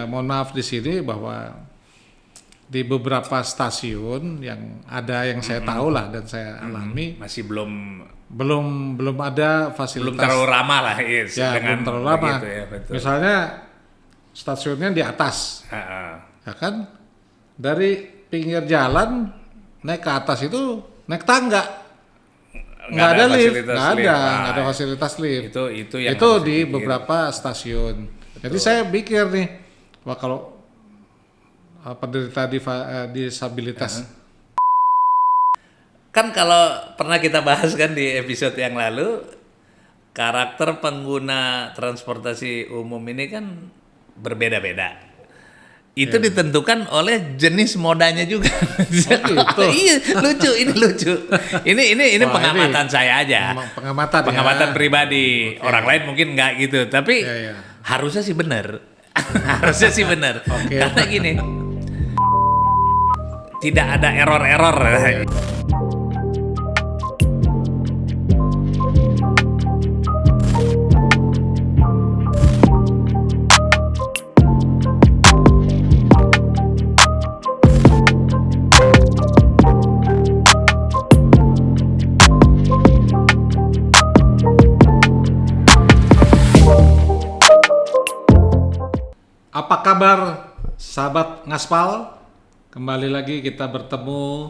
mohon maaf di sini bahwa di beberapa stasiun yang ada yang saya tahu lah dan saya alami masih belum belum ada fasilitas terlalu ramah lah ya, dengan belum terlalu lama. begitu ya, betul. Misalnya stasiunnya di atas, ya kan, dari pinggir jalan naik ke atas itu naik tangga, nggak ada lift, nggak ada fasilitas lift. Itu yang itu harus di dipikir. beberapa stasiun. Jadi saya pikir nih, wah kalau penderita disabilitas Kan kalau pernah kita bahas kan di episode yang lalu, karakter pengguna transportasi umum ini kan berbeda-beda. Itu ditentukan oleh jenis modanya juga. gitu. Iya, ini lucu. Ini Wah, pengamatan saya aja. Pengamatan Pribadi. Okay. Orang lain mungkin nggak gitu, tapi harusnya sih benar. Harusnya sih benar. Okay. Karena gini, tidak ada error-error. Apa kabar sahabat ngaspal? Kembali lagi kita bertemu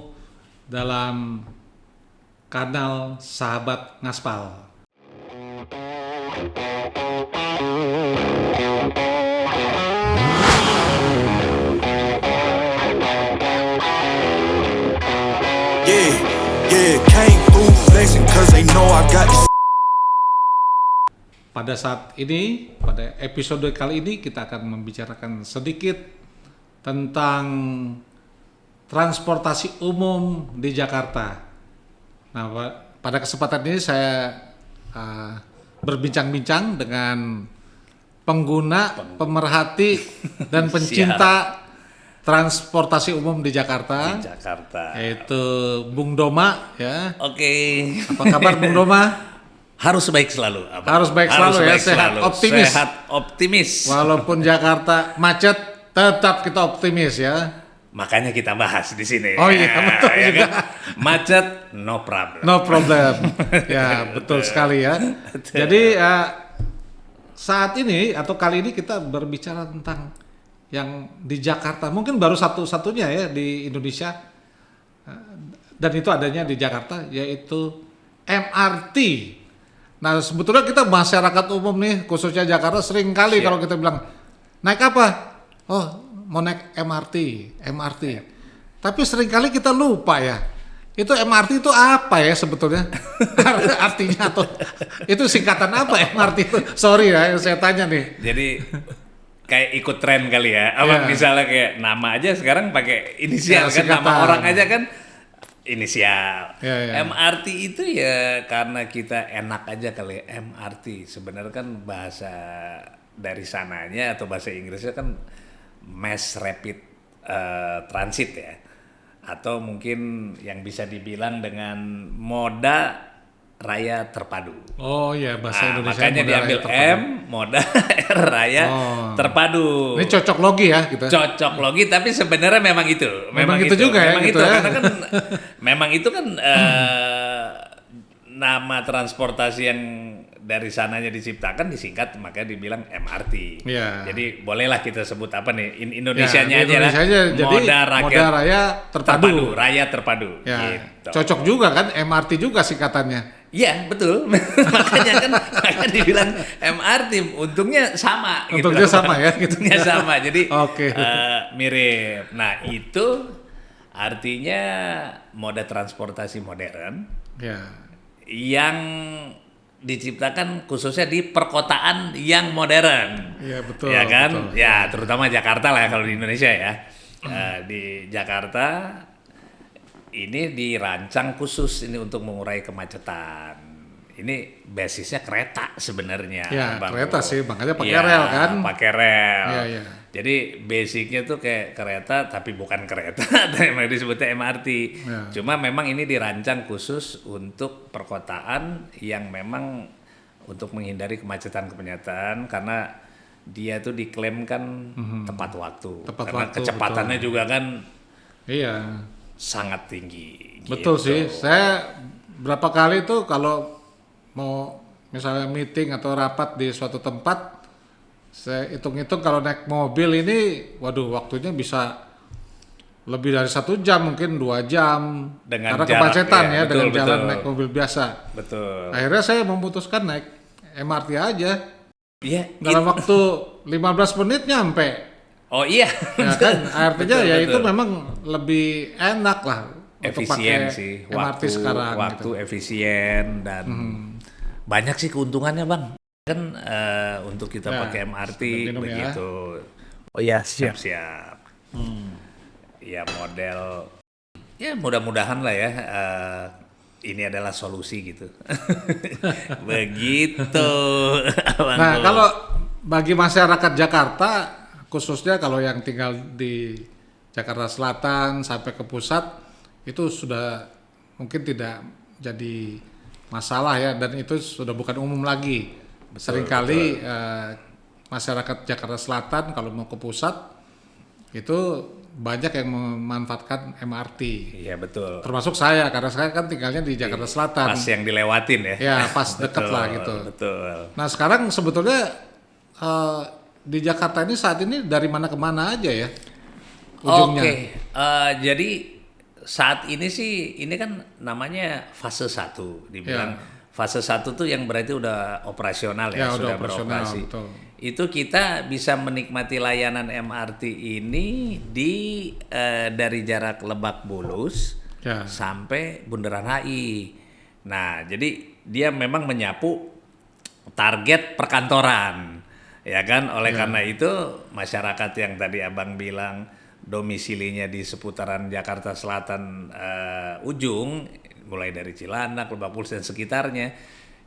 dalam kanal Sahabat Ngaspal. Yeah, came through flexing cause they know I got this. Pada saat ini, pada episode kali ini kita akan membicarakan sedikit tentang transportasi umum di Jakarta. Nah, pada kesempatan ini saya berbincang-bincang dengan pengguna, pemerhati, dan pencinta transportasi umum di Jakarta. Yaitu Bung Doma, ya. Oke. Apa kabar Bung Doma? Harus baik selalu. Harus baik selalu ya, sehat, optimis. Sehat, optimis. Walaupun Jakarta macet, tetap kita optimis ya. Makanya kita bahas di sini. Oh iya, betul ya juga. Kan? Macet, no problem. No problem. Ya, betul sekali ya. Jadi saat ini atau kali ini kita berbicara tentang yang di Jakarta. Mungkin baru satu-satunya ya di Indonesia. Dan itu adanya di Jakarta, yaitu MRT. Nah, sebetulnya kita masyarakat umum nih, khususnya Jakarta, sering kali kalau kita bilang, naik apa? Oh, mau naik MRT. Tapi sering kali kita lupa ya, itu MRT itu apa ya sebetulnya? Artinya atau itu singkatan apa MRT itu? Sorry ya, saya tanya nih. Jadi kayak ikut tren kali ya. Apa misalnya kayak nama aja sekarang pakai inisial kan, nama orang aja kan inisial. MRT itu ya karena kita enak aja kali MRT. Sebenarnya kan bahasa dari sananya atau bahasa Inggrisnya kan Mass Rapid Transit ya. Atau mungkin yang bisa dibilang dengan moda raya terpadu. Oh iya, bahasa Indonesia. Makanya diambil moda raya terpadu. Ini cocok logi ya gitu. Cocok logi, tapi sebenarnya memang itu. Memang itu juga memang ya. Itu gitu karena kan memang itu kan nama transportasi yang dari sananya diciptakan disingkat makanya dibilang MRT. Ya. Jadi bolehlah kita sebut apa nih Indonesianya aja lah. Jadi moda raya terpadu. Raya terpadu. Ya. Gitu. Cocok juga kan MRT juga singkatannya. Iya betul, makanya dibilang MRT, untungnya sama. Untungnya gitu. sama ya. Untungnya sama, jadi okay. Mirip. Nah itu artinya moda transportasi modern yang diciptakan khususnya di perkotaan yang modern. Iya betul. Ya kan, betul. Ya terutama Jakarta lah kalau di Indonesia ya. Di Jakarta ini dirancang khusus ini untuk mengurai kemacetan. Ini basisnya kereta sebenarnya. Ya, Bang kereta Bro. sih, makanya pakai rel kan. Pakai rel. Ya. Jadi basicnya tuh kayak kereta, tapi bukan kereta, memang disebutnya MRT. Ya. Cuma memang ini dirancang khusus untuk perkotaan yang memang untuk menghindari kemacetan karena dia tuh diklaim kan tepat waktu. Tepat Karena waktu, kecepatannya betul. juga kan Iya. sangat tinggi. Betul gitu. sih. Saya berapa kali tuh kalau mau misalnya meeting atau rapat di suatu tempat, saya hitung-hitung kalau naik mobil ini, waduh waktunya bisa lebih dari 1 jam, mungkin 2 jam. Dengan karena jarak, kemacetan ya, ya, dengan betul, jalan betul. naik mobil biasa. Betul. Akhirnya saya memutuskan naik MRT aja. Iya. Dalam waktu 15 menit nyampe. Oh iya. Ya kan, artinya Betul, ya betul. itu memang lebih enak lah untuk Efisien pakai sih. MRT sekarang. Waktu gitu. efisien dan banyak sih keuntungannya bang. Kan untuk kita Ya, pakai MRT sambil minum ya. begitu. Oh iya siap. Ya model. Ya mudah-mudahan lah ya. Ini adalah solusi gitu. Begitu. Abang Nah, Ko. kalau bagi masyarakat Jakarta, khususnya kalau yang tinggal di Jakarta Selatan sampai ke pusat, itu sudah mungkin tidak jadi masalah ya, dan itu sudah bukan umum lagi. Seringkali masyarakat Jakarta Selatan kalau mau ke pusat itu banyak yang memanfaatkan MRT. Iya betul. Termasuk saya, karena saya kan tinggalnya di Jakarta Selatan. Pas yang dilewatin ya. Ya, pas deket lah gitu. Betul. Nah sekarang sebetulnya di Jakarta ini saat ini dari mana ke mana aja ya ujungnya? Oke, jadi saat ini sih ini kan namanya fase 1 dibilang fase 1 tuh yang berarti udah operasional ya, Ya, udah sudah operasional, beroperasi. betul. Itu kita bisa menikmati layanan MRT ini dari jarak Lebak Bulus Ya. sampai Bundaran HI. Nah, jadi dia memang menyapu target perkantoran, ya kan? Oleh karena itu masyarakat yang tadi abang bilang domisilinya di seputaran Jakarta Selatan ujung, mulai dari Cilandak, Lebak Bulus dan sekitarnya,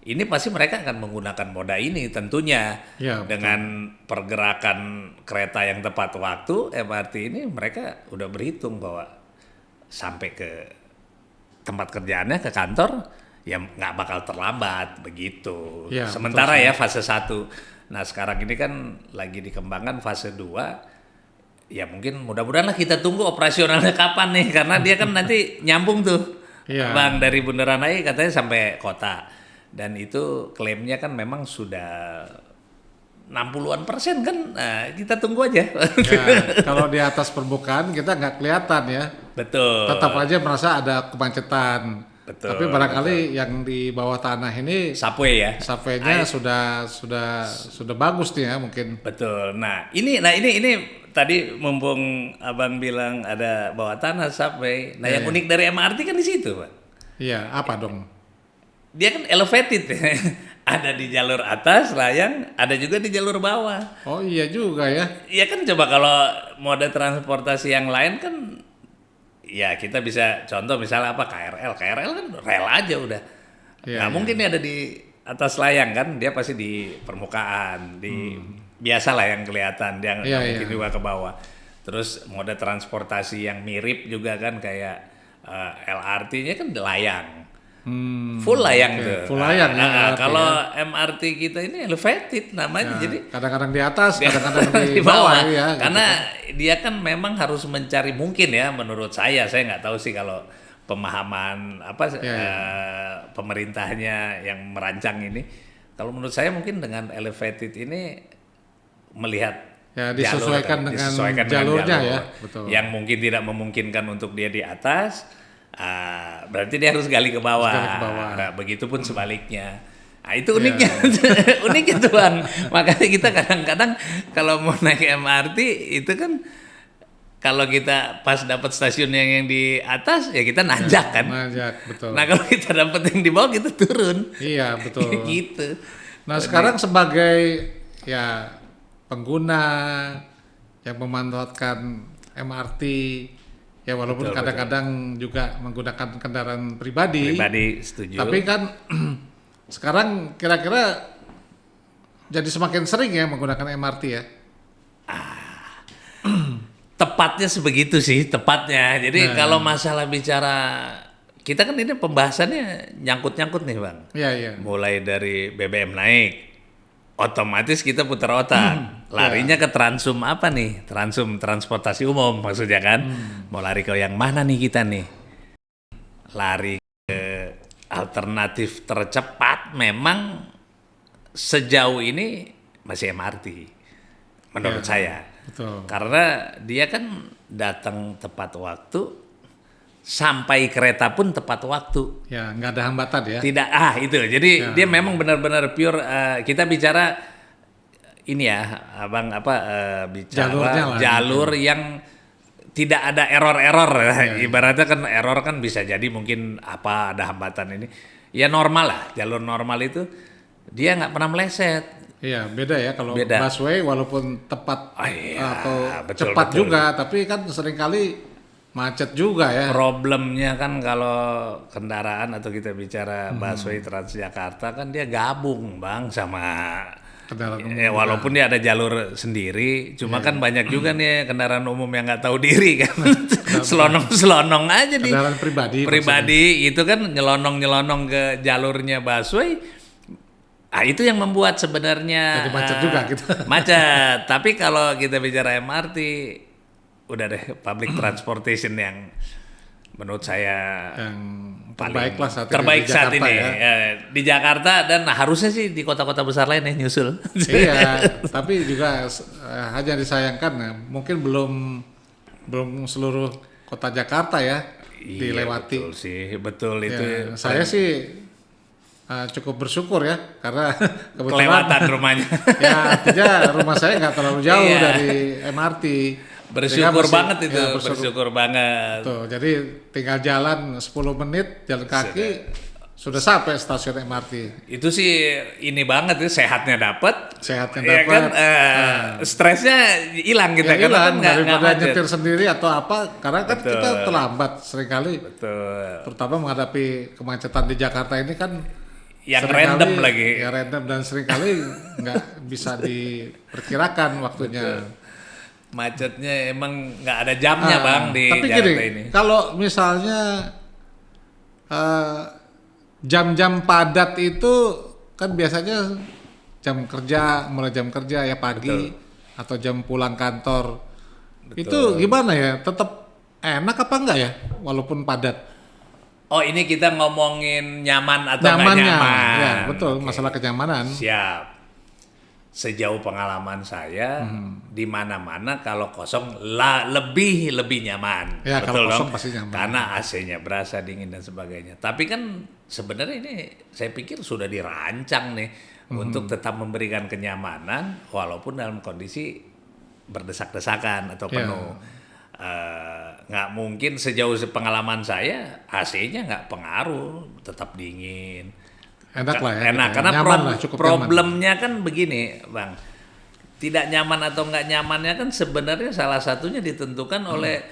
ini pasti mereka akan menggunakan moda ini tentunya. Ya, Dengan pergerakan kereta yang tepat waktu MRT ini mereka udah berhitung bahwa sampai ke tempat kerjaannya, ke kantor, ya nggak bakal terlambat begitu. Ya, Sementara betul, ya fase 1. Nah sekarang ini kan lagi dikembangkan fase 2. Ya mungkin mudah-mudahan lah kita tunggu operasionalnya kapan nih. Karena dia kan nanti nyambung tuh. Iya. Bang, dari Bundaran HI katanya sampai kota. Dan itu klaimnya kan memang sudah 60-an% kan. Nah, kita tunggu aja. Ya, kalau di atas permukaan kita nggak kelihatan ya. Betul. Tetap aja merasa ada kemacetan. Betul, Tapi barangkali yang di bawah tanah ini Subway ya. subway-nya sudah bagus nih ya mungkin. Betul. Nah, ini tadi mumpung Abang bilang ada bawah tanah subway. Nah, yang unik dari MRT kan di situ, Pak. Iya, apa dong? Dia kan elevated. Ada di jalur atas layang, ada juga di jalur bawah. Oh iya juga ya. Iya kan, coba kalau moda transportasi yang lain kan ya kita bisa contoh misalnya apa KRL kan rel aja udah. Iya, Nah, mungkin dia ada di atas layang kan, dia pasti di permukaan, di biasa lah yang kelihatan, dia nggak Iya, mungkin iya. juga ke bawah. Terus moda transportasi yang mirip juga kan kayak LRT-nya kan layang. Full layang oke. tuh. Full layang ya, LRT Kalau MRT kita ini elevated namanya, Ya, jadi kadang-kadang di atas, kadang-kadang di bawah ya. karena dia kan memang harus mencari, mungkin ya menurut saya nggak tahu sih kalau pemahaman pemerintahnya yang merancang ini. Kalau menurut saya mungkin dengan elevated ini melihat Ya, disesuaikan jalur, dengan disesuaikan jalurnya jalur. ya, betul. Yang mungkin tidak memungkinkan untuk dia di atas, berarti dia harus gali ke bawah. Harus gali ke bawah. Nah, begitupun sebaliknya. Nah, itu uniknya. Uniknya tuh Bang. Makanya kita kadang-kadang kalau mau naik MRT itu kan kalau kita pas dapat stasiun yang di atas ya kita nanjak kan. Nanjak, betul. Nah, kalau kita dapat yang di bawah kita turun. Iya, betul. Gitu. Nah, sekarang sebagai ya pengguna yang memanfaatkan MRT, ya walaupun Betul, kadang-kadang juga menggunakan kendaraan pribadi, setuju. tapi kan sekarang kira-kira jadi semakin sering ya menggunakan MRT ya. Tepatnya sebegitu sih, tepatnya. Jadi kalau masalah bicara, kita kan ini pembahasannya nyangkut-nyangkut nih Bang. Iya, iya. Mulai dari BBM naik, otomatis kita putar otak. larinya ke Transum apa nih? Transum transportasi umum maksudnya kan. Mau lari ke yang mana nih kita nih? Lari ke alternatif tercepat memang sejauh ini masih MRT menurut saya. Betul. Karena dia kan datang tepat waktu, sampai kereta pun tepat waktu. Ya, nggak ada hambatan ya. Tidak, itu. Jadi dia memang benar-benar pure. Kita bicara ini ya, abang bicara jalur yang tidak ada error-error. Ibaratnya kan error kan bisa jadi mungkin ada hambatan ini. Ya normal lah, jalur normal itu dia nggak pernah meleset. Iya, beda ya kalau busway walaupun tepat atau betul, cepat betul. juga, tapi kan seringkali macet juga ya. Problemnya kan kalau kendaraan atau kita bicara busway Transjakarta kan dia gabung Bang sama Kendaraan umum walaupun dia ada jalur sendiri, cuma kan banyak juga nih kendaraan umum yang nggak tahu diri kan. Selonong-selonong aja nih. Kendaraan pribadi itu kan nyelonong-nyelonong ke jalurnya busway. Itu yang membuat sebenarnya jadi macet juga gitu. Macet. Tapi kalau kita bicara MRT, udah deh public transportation yang menurut saya Yang paling terbaik saat ini terbaik di saat Jakarta ini ya. Di Jakarta, dan harusnya sih di kota-kota besar lain ya nyusul. Iya, tapi juga hanya disayangkan ya, mungkin belum seluruh kota Jakarta ya dilewati. Betul sih, betul Ya, itu. saya sih cukup bersyukur ya, karena kebetulan Kelewatan rumahnya. ya artinya rumah saya nggak terlalu jauh Iya. dari MRT. Bersyukur Sehingga banget itu, ya, bersyukur banget. Tuh, jadi tinggal jalan 10 menit jalan kaki sudah sampai stasiun MRT. Itu sih ini banget ya, sehatnya dapat. Sehatnya Ya dapat. kan, stresnya hilang kita Ya karena hilang kan nggak daripada macet. nyetir sendiri atau apa, karena kan kita terlambat seringkali. Betul. Terutama menghadapi kemacetan di Jakarta ini kan Yang seringkali- random lagi. Ya random dan seringkali nggak bisa diperkirakan waktunya. Macetnya emang nggak ada jamnya Bang di Tapi Jakarta gini, ini. kalau misalnya jam-jam padat itu kan biasanya mulai jam kerja ya pagi atau jam pulang kantor. Itu gimana ya? Tetap enak apa enggak ya walaupun padat? Oh ini kita ngomongin nyaman atau nggak Nyamannya, nyaman? ya betul, masalah kenyamanan. Siap. Sejauh pengalaman saya, di mana-mana kalau kosong lebih nyaman. Ya, kalau Betul kosong dong? pasti nyaman. Karena AC-nya berasa dingin dan sebagainya. Tapi kan sebenarnya ini saya pikir sudah dirancang nih untuk tetap memberikan kenyamanan walaupun dalam kondisi berdesak-desakan atau Ya. penuh. Nggak mungkin sejauh pengalaman saya AC-nya nggak pengaruh, tetap dingin. Enak lah ya. Enak, gitu ya. karena Nyaman lah, cukup nyaman. problemnya kan begini, Bang. Tidak nyaman atau nggak nyamannya kan sebenarnya salah satunya ditentukan oleh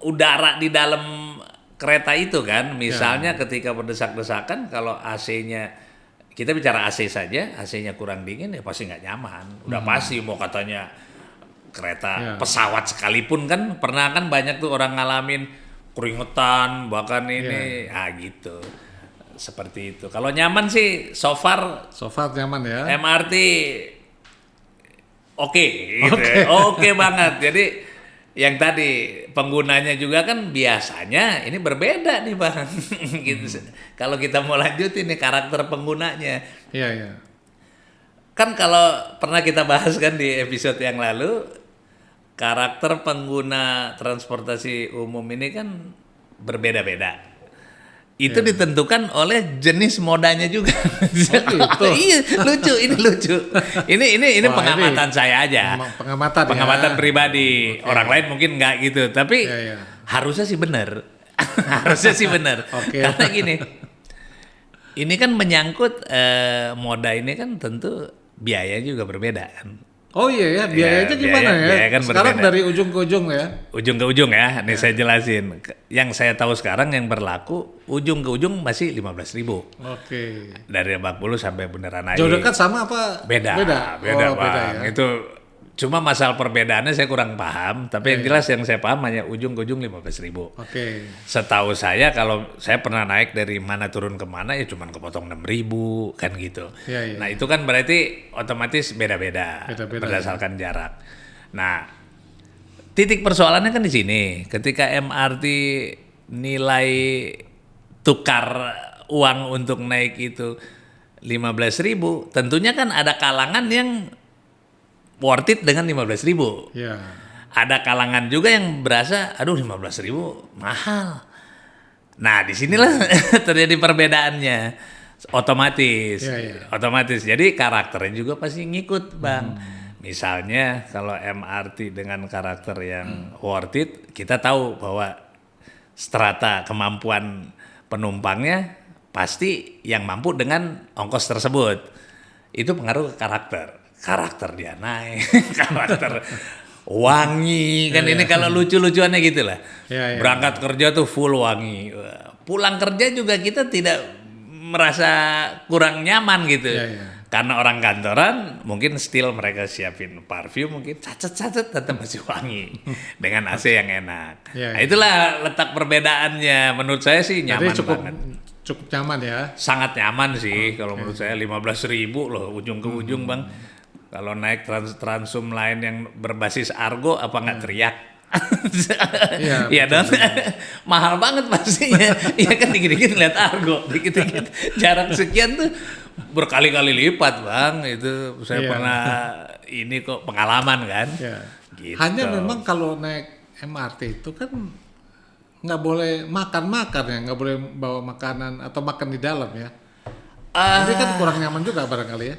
udara di dalam kereta itu kan. Misalnya ketika berdesak-desakan, kalau AC-nya, kita bicara AC saja, AC-nya kurang dingin ya pasti nggak nyaman. Udah pasti mau katanya kereta pesawat sekalipun kan pernah kan banyak tuh orang ngalamin keringetan bahkan ini gitu. Seperti itu. Kalau nyaman sih so far nyaman ya. MRT oke gitu. Oke banget. Jadi yang tadi penggunanya juga kan biasanya ini berbeda nih Bang. Gitu. Kalau kita mau lanjutin nih karakter penggunanya. Iya, iya. Kan kalau pernah kita bahas kan di episode yang lalu, karakter pengguna transportasi umum ini kan berbeda-beda. Itu ditentukan oleh jenis modanya juga. Gitu. Iya, ini lucu. Ini Wah, pengamatan saya aja. Pengamatan Pribadi. Orang lain mungkin nggak gitu, tapi harusnya sih benar. Harusnya sih benar. Karena gini. Ini kan menyangkut moda ini kan tentu biaya juga berbeda kan. Oh iya ya, biayanya gimana ya? Biaya kan sekarang berbeda. dari ujung ke ujung ya. Ujung ke ujung ya, nih saya jelasin. Yang saya tahu sekarang yang berlaku ujung ke ujung masih 15.000. Oke. Dari 40 sampai beneran naik. Jauh dekat sama apa? Beda, Oh, Bang. ya. Itu Cuma masalah perbedaannya saya kurang paham, tapi yang jelas yang saya paham hanya ujung ke ujung 15.000. Oke. Setahu saya kalau saya pernah naik dari mana turun ke mana ya cuma kepotong 6.000 kan gitu. Iya. Nah itu kan berarti otomatis beda-beda berdasarkan jarak. Nah titik persoalannya kan di sini, ketika MRT nilai tukar uang untuk naik itu 15.000, tentunya kan ada kalangan yang worth it dengan 15.000. Ya. Ada kalangan juga yang berasa, aduh 15.000 mahal. Nah disinilah terjadi perbedaannya, otomatis. Otomatis. Jadi karakternya juga pasti ngikut, Bang. Misalnya kalau MRT dengan karakter yang worth it, kita tahu bahwa strata kemampuan penumpangnya pasti yang mampu dengan ongkos tersebut. Itu pengaruh ke karakter dia naik, karakter wangi kan ini kalau lucu-lucuannya gitu lah. Berangkat kerja tuh full wangi, pulang kerja juga kita tidak merasa kurang nyaman gitu. Karena orang kantoran mungkin still mereka siapin parfum, mungkin cacet tetap masih wangi dengan AC yang enak. Nah, itulah letak perbedaannya. Menurut saya sih nyaman banget. Cukup nyaman ya. Sangat nyaman sih kalau menurut saya. 15.000 loh ujung ke ujung, Bang. Kalau naik Transum lain yang berbasis Argo apa nggak teriak? Iya dong. Mahal banget pastinya. Iya kan dikit-dikit lihat Argo, dikit-dikit jarak sekian tuh berkali-kali lipat, Bang. Itu saya pernah ini kok pengalaman kan. Gitu. Hanya memang kalau naik MRT itu kan nggak boleh makan ya, nggak boleh bawa makanan atau makan di dalam ya. Jadi kan kurang nyaman juga barangkali ya.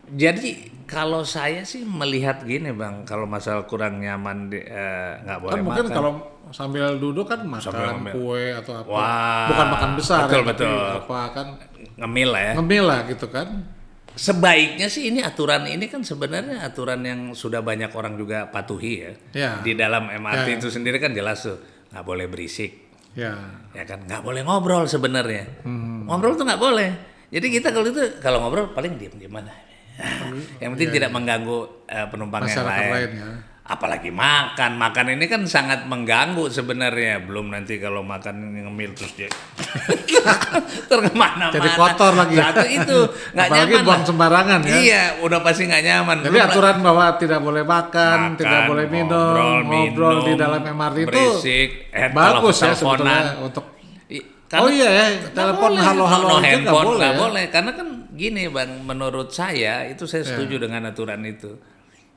Jadi kalau saya sih melihat gini, Bang, kalau masalah kurang nyaman nggak boleh kan makan. Mungkin kalau sambil duduk kan makan kue atau apa. Wah, bukan makan besar betul. apa kan ngemil lah ya. Ngemil lah gitu kan. Sebaiknya sih ini aturan ini kan sebenarnya aturan yang sudah banyak orang juga patuhi ya. Di dalam MRT itu sendiri kan jelas tuh nggak boleh berisik. Ya kan nggak boleh ngobrol sebenarnya. Ngobrol tuh nggak boleh. Jadi kita kalau ngobrol paling diem mana. Yang penting tidak mengganggu penumpang yang lain. Apalagi makan ini kan sangat mengganggu sebenarnya. Belum nanti kalau makan ngemil terus dia terkemana-mana. Jadi kotor lagi. Satu itu nggak nyaman. Apalagi buang sembarangan ya. Iya, udah pasti nggak nyaman. Jadi aturan bahwa tidak boleh makan, tidak boleh ngobrol di dalam MRT itu berisik, bagus ya sebetulnya untuk. Telepon halo-halo nggak boleh. Karena kan gini, Bang, menurut saya itu saya setuju dengan aturan itu.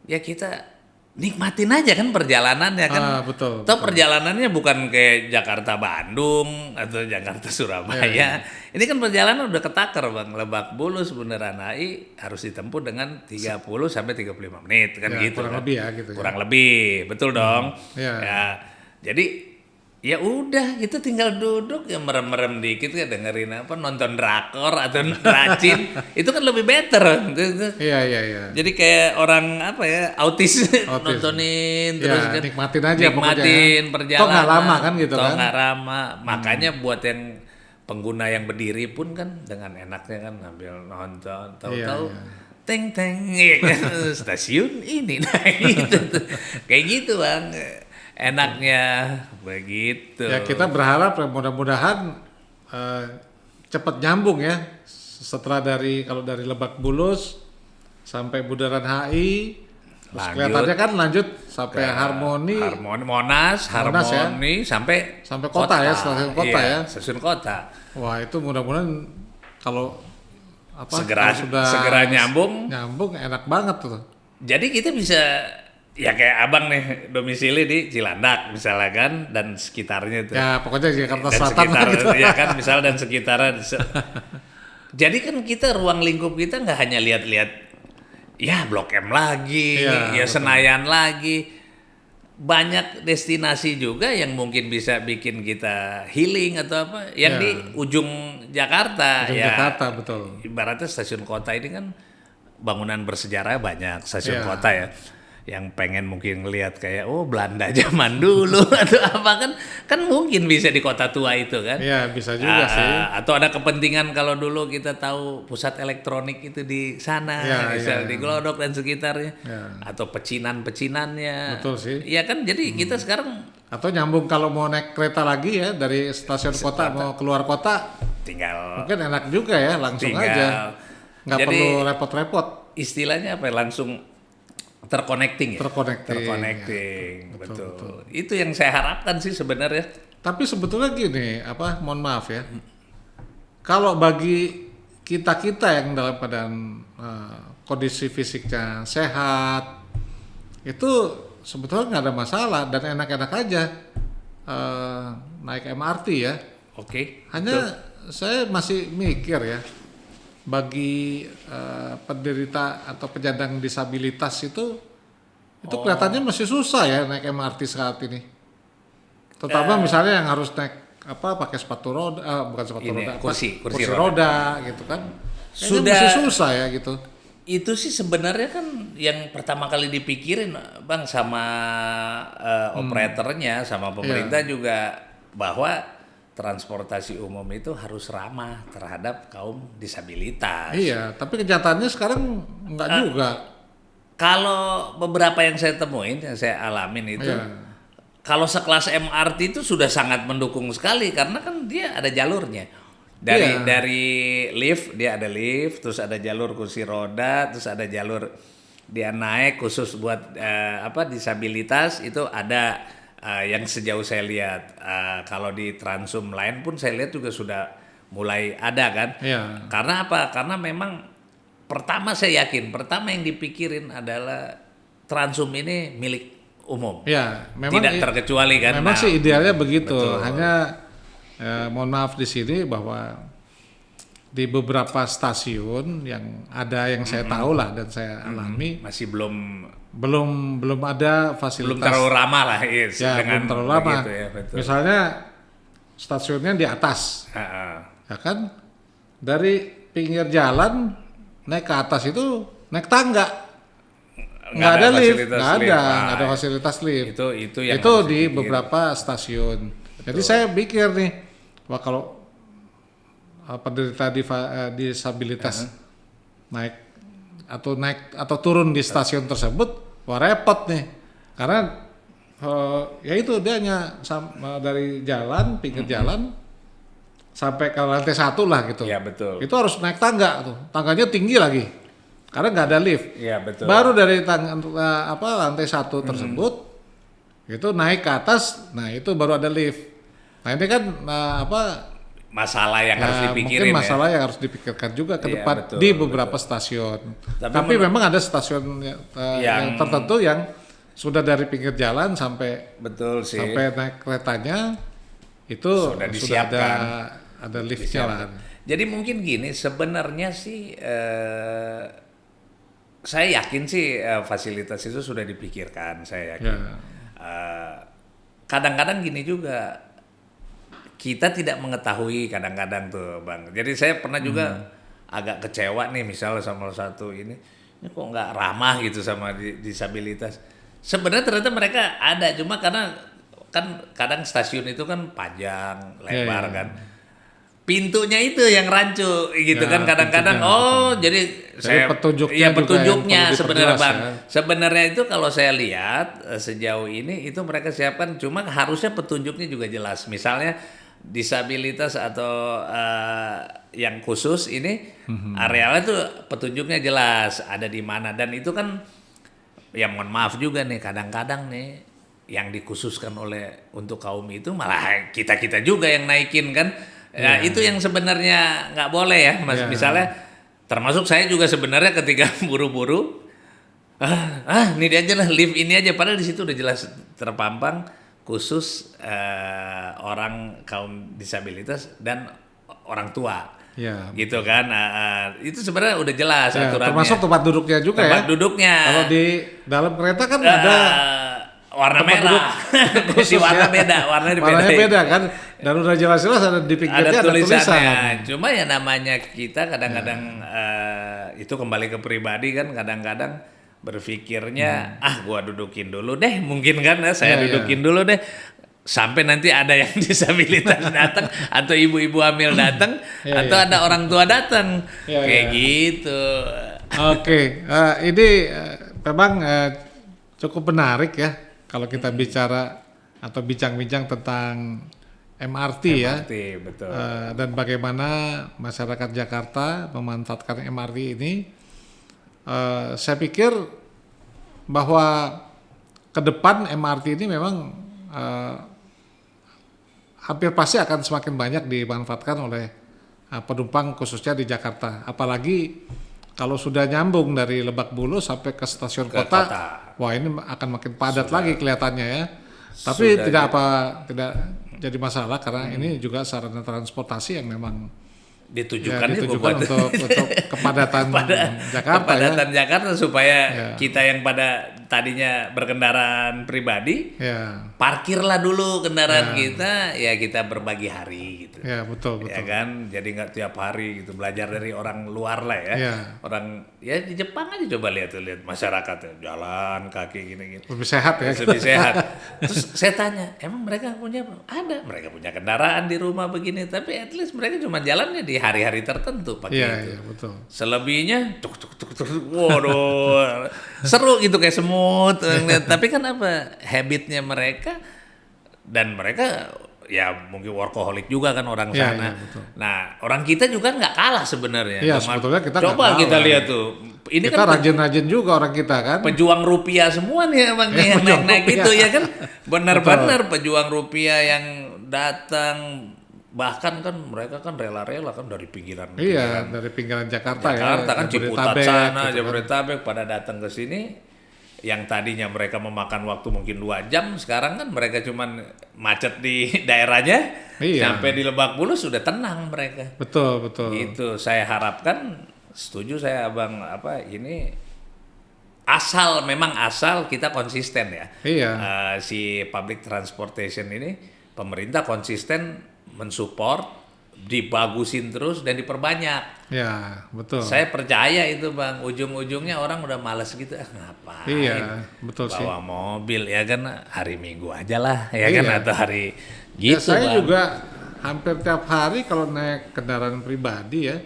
Ya kita nikmatin aja kan perjalanannya kan. Betul. Perjalanannya bukan kayak Jakarta Bandung atau Jakarta Surabaya. Ini kan perjalanan udah ketakar, Bang. Lebak Bulus Bundaran HI harus ditempuh dengan 30 sampai 35 menit kan gitu. Kurang kan. lebih ya gitu. Kurang lebih, betul dong. Ya. Jadi ya udah kita tinggal duduk ya merem-merem dikit ya dengerin apa nonton drakor atau racin itu kan lebih better. Iya. Jadi kayak orang apa ya autis. Nontonin terus kan nikmatin aja perjalanan. Toh nggak lama kan gitu kan. Nggak lama. Makanya buat yang pengguna yang berdiri pun kan dengan enaknya kan sambil nonton tahu-tahu teng stasiun ini nah gitu. Kayak gitu, Bang. Enaknya begitu. Ya kita berharap mudah-mudahan cepat nyambung ya. Setelah kalau dari Lebak Bulus sampai Bundaran HI, kelihatannya kan lanjut sampai Harmoni, Monas ya. sampai kota ya, stasiun kota ya. Stasiun kota. Wah itu mudah-mudahan kalau segera nyambung enak banget tuh. Jadi kita bisa ya kayak Abang nih domisili di Cilandak misalnya kan dan sekitarnya itu. Ya pokoknya Jakarta Selatan gitu. Ya kan misal dan sekitarnya. Jadi kan kita ruang lingkup kita nggak hanya lihat-lihat ya Blok M lagi, ya Senayan lagi. Banyak destinasi juga yang mungkin bisa bikin kita healing atau apa. Yang di ujung Jakarta. Jakarta betul. Ibaratnya stasiun kota ini kan bangunan bersejarah banyak stasiun kota ya. yang pengen mungkin ngelihat kayak Belanda zaman dulu atau apa kan mungkin bisa di kota tua itu kan. Iya, bisa juga sih. Atau ada kepentingan kalau dulu kita tahu pusat elektronik itu di sana, misal di Glodok dan sekitarnya. Atau pecinan-pecinannya. Betul sih. Iya kan, jadi kita sekarang atau nyambung kalau mau naik kereta lagi ya dari stasiun kota mau keluar kota tinggal mungkin enak juga ya, langsung aja. Nggak perlu repot-repot. Istilahnya apa ya, langsung terconnecting ya. Terconnecting. Betul. Itu yang saya harapkan sih sebenarnya. Tapi sebetulnya gini, mohon maaf ya. Kalau bagi kita yang dalam keadaan kondisi fisiknya sehat, itu sebetulnya nggak ada masalah dan enak-enak aja naik MRT ya. Oke. Hanya saya masih mikir ya, bagi penderita atau penyandang disabilitas itu kelihatannya masih susah ya naik MRT saat ini. Terutama misalnya yang harus naik pakai sepatu roda, bukan sepatu roda, kursi roda gitu kan. Kayaknya Sudah masih susah ya gitu. Itu sih sebenarnya kan yang pertama kali dipikirin Bang sama operatornya, sama pemerintah juga, bahwa transportasi umum itu harus ramah terhadap kaum disabilitas. Iya, tapi kenyataannya sekarang enggak juga. Kalau beberapa yang saya temuin, yang saya alamin itu, kalau sekelas MRT itu sudah sangat mendukung sekali karena kan dia ada jalurnya. Dari lift, dia ada lift, terus ada jalur kursi roda, terus ada jalur dia naik khusus buat disabilitas itu ada. Yang sejauh saya lihat, kalau di Transum lain pun saya lihat juga sudah mulai ada kan. Karena apa? Karena memang saya yakin pertama yang dipikirin adalah Transum ini milik umum. Ya, memang tidak terkecuali kan. Memang sih idealnya begitu. Betul. Hanya mohon maaf di sini bahwa di beberapa stasiun yang ada yang saya tahu lah dan saya alami masih belum ada fasilitas, belum terlalu ramah lah belum terlalu ramah. Ya, betul. Misalnya stasiunnya di atas, ya kan, dari pinggir jalan naik ke atas itu naik tangga, nggak ada lift, nggak ada fasilitas lift. Itu di beberapa stasiun. Jadi saya pikir nih, wah kalau penderita disabilitas naik atau turun di stasiun tersebut, wah repot nih, karena ya itu dia hanya dari pinggir jalan sampai ke lantai 1 lah gitu. Iya betul. Itu harus naik tangga tuh, tangganya tinggi lagi, karena nggak ada lift. Iya betul. Baru dari lantai 1 tersebut itu naik ke atas, nah itu baru ada lift. Nah ini kan masalah yang harus dipikirin. Mungkin masalah yang harus dipikirkan juga ke depan di beberapa stasiun. Tapi memang ada stasiun yang tertentu yang sudah dari pinggir jalan sampai naik keretanya itu sudah ada liftnya lah. Jadi mungkin gini, sebenarnya sih saya yakin sih fasilitas itu sudah dipikirkan, saya yakin. Kadang-kadang gini juga, kita tidak mengetahui kadang-kadang tuh Bang. Jadi saya pernah juga agak kecewa nih misalnya sama satu ini kok nggak ramah gitu sama disabilitas. Sebenarnya ternyata mereka ada, cuma karena kan kadang stasiun itu kan panjang, lebar kan. Pintunya itu yang rancu gitu kan kadang-kadang. Jadi petunjuknya sebenarnya Bang. Sebenarnya itu kalau saya lihat sejauh ini itu mereka siapkan, cuma harusnya petunjuknya juga jelas. Misalnya disabilitas atau yang khusus ini arealnya tuh petunjuknya jelas ada di mana, dan itu kan ya mohon maaf juga nih kadang-kadang nih yang dikhususkan untuk kaum itu malah kita juga yang naikin kan. Itu yang sebenarnya nggak boleh ya Mas. Misalnya termasuk saya juga sebenarnya ketika buru-buru ini aja lah, lift ini aja, padahal di situ udah jelas terpampang khusus orang kaum disabilitas dan orang tua, gitu kan. Itu sebenarnya udah jelas aturannya. Termasuk tempat duduknya juga tempat duduknya. Kalau di dalam kereta kan ada warna merah, warnanya beda kan. Dan udah jelas-jelas ada di pinggirnya ada tulisan. Cuma ya namanya kita kadang-kadang itu kembali ke pribadi kan, kadang-kadang berpikirnya gua dudukin dulu deh, mungkin kan saya dudukin dulu deh sampai nanti ada yang disabilitas datang atau ibu-ibu hamil datang atau ada orang tua datang kayak gitu. Oke, ini memang cukup menarik ya kalau kita bicara atau bincang-bincang tentang MRT ya. Betul. Dan bagaimana masyarakat Jakarta memanfaatkan MRT ini. Saya pikir bahwa ke depan MRT ini memang hampir pasti akan semakin banyak dimanfaatkan oleh penumpang khususnya di Jakarta. Apalagi kalau sudah nyambung dari Lebak Bulus sampai ke stasiun kota, wah ini akan makin padat lagi kelihatannya ya. Tapi tidak jadi masalah karena ini juga sarana transportasi yang memang ditujukan untuk kepadatan Jakarta. Kepadatan Jakarta supaya kita yang pada tadinya berkendaraan pribadi, parkirlah dulu kendaraan kita, ya kita berbagi hari gitu. Ya betul. Ya kan, jadi nggak tiap hari gitu, belajar dari orang luar lah ya. Orang ya di Jepang aja coba lihat masyarakat jalan kaki gini. Lebih sehat ya. Lebih sehat. Terus saya tanya, emang mereka punya ada? Mereka punya kendaraan di rumah begini, tapi at least mereka cuma jalannya di hari-hari tertentu pakai itu. Iya, betul. Selebihnya tuk, waduh, seru gitu kayak semut. Tapi kan apa habitnya mereka dan mereka ya mungkin workaholic juga kan orang sana. Betul. Nah orang kita juga nggak kalah sebenarnya. Iya sebetulnya kita coba kita lihat tuh. Ini kita kan rajin-rajin juga orang kita kan. Pejuang rupiah semua nih emang nih yang naik gitu ya kan. Benar-benar pejuang rupiah yang datang. Bahkan kan mereka kan rela-rela kan dari pinggiran. Iya, dari pinggiran Jakarta ya. Kan Ciputat sana, Jabodetabek pada datang ke sini. Yang tadinya mereka memakan waktu mungkin 2 jam, sekarang kan mereka cuman macet di daerahnya. Sampai di Lebak Bulus sudah tenang mereka. Betul. Gitu, saya harapkan, setuju saya Abang ini asal kita konsisten ya. Iya. Si public transportation ini pemerintah konsisten mensupport, dibagusin terus dan diperbanyak. Ya, betul. Saya percaya itu Bang, ujung-ujungnya orang udah malas gitu, ngapain? Iya, betul sih. Bawa mobil ya kan hari Minggu aja lah ya kan atau hari gitu. Ya, saya Bang. juga hampir tiap hari kalau naik kendaraan pribadi ya.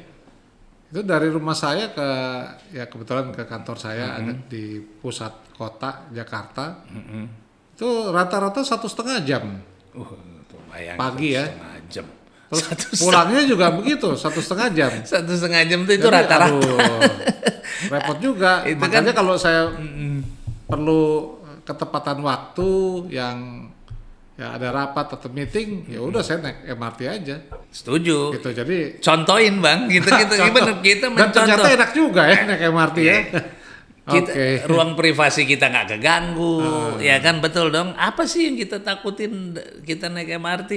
Itu dari rumah saya kebetulan ke kantor saya ada di pusat kota Jakarta. Itu rata-rata 1,5 jam. Pagi ya. 1,5 jam. Terus pulangnya juga begitu 1,5 jam. 1,5 jam itu rata-rata. Repot juga. Itu makanya kan, kalau saya perlu ketepatan waktu yang ya ada rapat atau meeting, ya udah saya naik MRT aja. Setuju. Gitu. Jadi contohin Bang, gitu gimana kita mencontoh. Dan ternyata enak juga ya naik MRT ya. Ruang privasi kita nggak keganggu, ya kan betul dong. Apa sih yang kita takutin kita naik MRT?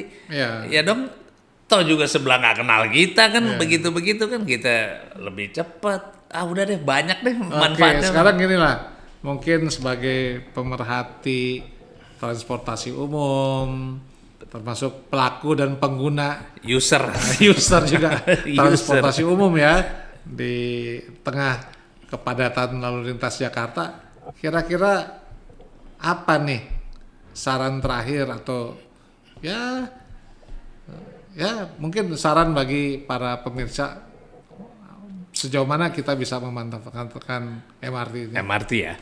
Ya dong. Toh juga sebelah nggak kenal kita kan, begitu-begitu kan kita lebih cepat. Udah deh banyak deh manfaatnya. Sekarang gini lah, mungkin sebagai pemerhati transportasi umum, termasuk pelaku dan pengguna user juga transportasi umum ya di tengah kepadatan lalu lintas Jakarta, kira-kira apa nih saran terakhir atau ya mungkin saran bagi para pemirsa sejauh mana kita bisa memanfaatkan MRT ini? MRT ya.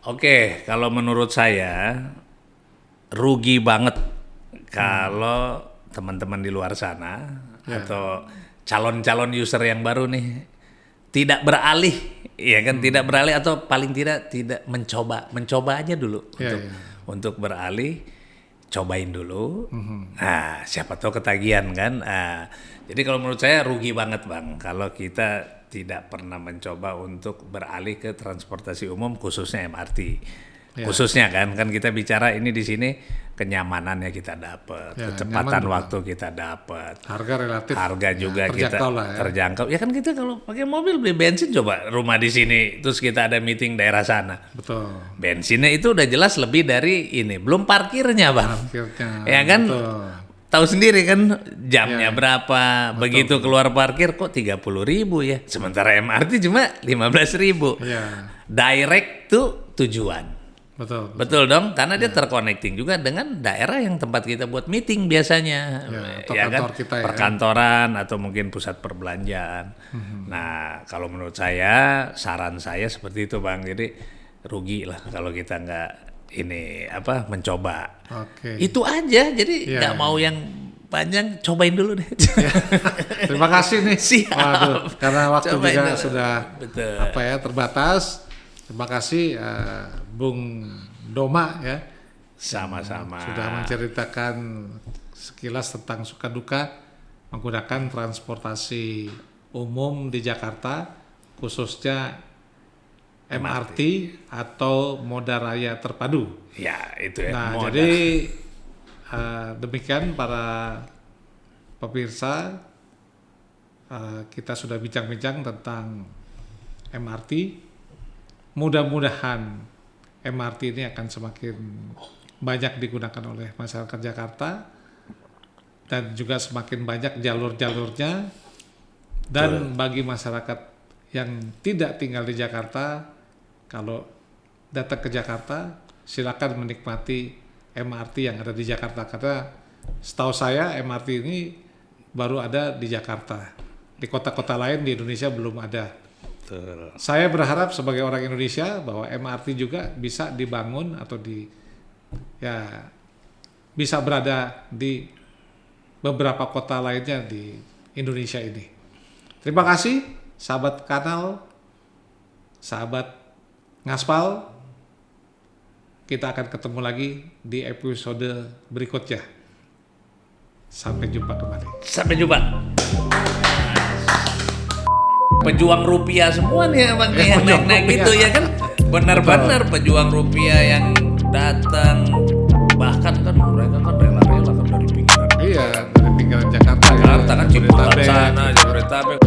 Oke, kalau menurut saya rugi banget kalau teman-teman di luar sana atau calon-calon user yang baru nih tidak beralih, ya kan, tidak beralih atau paling tidak mencoba aja dulu untuk beralih, cobain dulu. Nah, siapa tahu ketagihan kan. Jadi kalau menurut saya rugi banget Bang kalau kita tidak pernah mencoba untuk beralih ke transportasi umum khususnya MRT. Khususnya kan kita bicara ini di sini kenyamanannya kita dapat, kecepatan waktu kita dapat, harga juga kita terjangkau. Ya kan kita kalau pakai mobil beli bensin, coba rumah di sini terus kita ada meeting daerah sana. Betul. Bensinnya itu udah jelas lebih dari ini, belum parkirnya Bang. Ya kan? Betul. tahu sendiri kan jamnya Ya, berapa, begitu keluar parkir kok 30.000 ya, sementara MRT cuma 15.000. Iya, Direct tuh tujuan. betul. Betul dong, karena dia terconnecting juga dengan daerah yang tempat kita buat meeting biasanya, Ya, atau ya kantor kan, kita ya. perkantoran atau mungkin pusat perbelanjaan. Nah, kalau menurut saya, saran saya seperti itu Bang. Jadi rugi lah kalau kita nggak ini mencoba. Oke. Itu aja. Jadi Ya. nggak mau yang panjang, cobain dulu deh. Terima kasih nih. Siap. Waduh, karena waktu Cobain juga dulu. sudah Betul. terbatas. Terima kasih Bung Doma ya. Sama-sama. Sudah menceritakan sekilas tentang suka duka menggunakan transportasi umum di Jakarta, khususnya MRT atau moda raya terpadu. Ya, itu ya. Nah, moda. jadi demikian para pemirsa, kita sudah bincang-bincang tentang MRT. Mudah-mudahan MRT ini akan semakin banyak digunakan oleh masyarakat Jakarta dan juga semakin banyak jalur-jalurnya. Dan bagi masyarakat yang tidak tinggal di Jakarta, kalau datang ke Jakarta, silakan menikmati MRT yang ada di Jakarta. Karena setahu saya MRT ini baru ada di Jakarta. Di kota-kota lain di Indonesia belum ada. Betul. Saya berharap sebagai orang Indonesia bahwa MRT juga bisa dibangun atau bisa berada di beberapa kota lainnya di Indonesia ini. Terima kasih sahabat kanal, sahabat Ngaspal. Kita akan ketemu lagi di episode berikutnya. Sampai jumpa kembali. Sampai jumpa. Pejuang rupiah semua nih Abang nih yang pejuang naik-naik rupiah. gitu ya kan. Benar-benar pejuang rupiah yang datang, bahkan kan mereka kan rela-rela kan dari pinggiran Iya, dari pinggiran Jakarta. Jakarta kan Ciputat Jabodetabek. sana, Jabodetabek.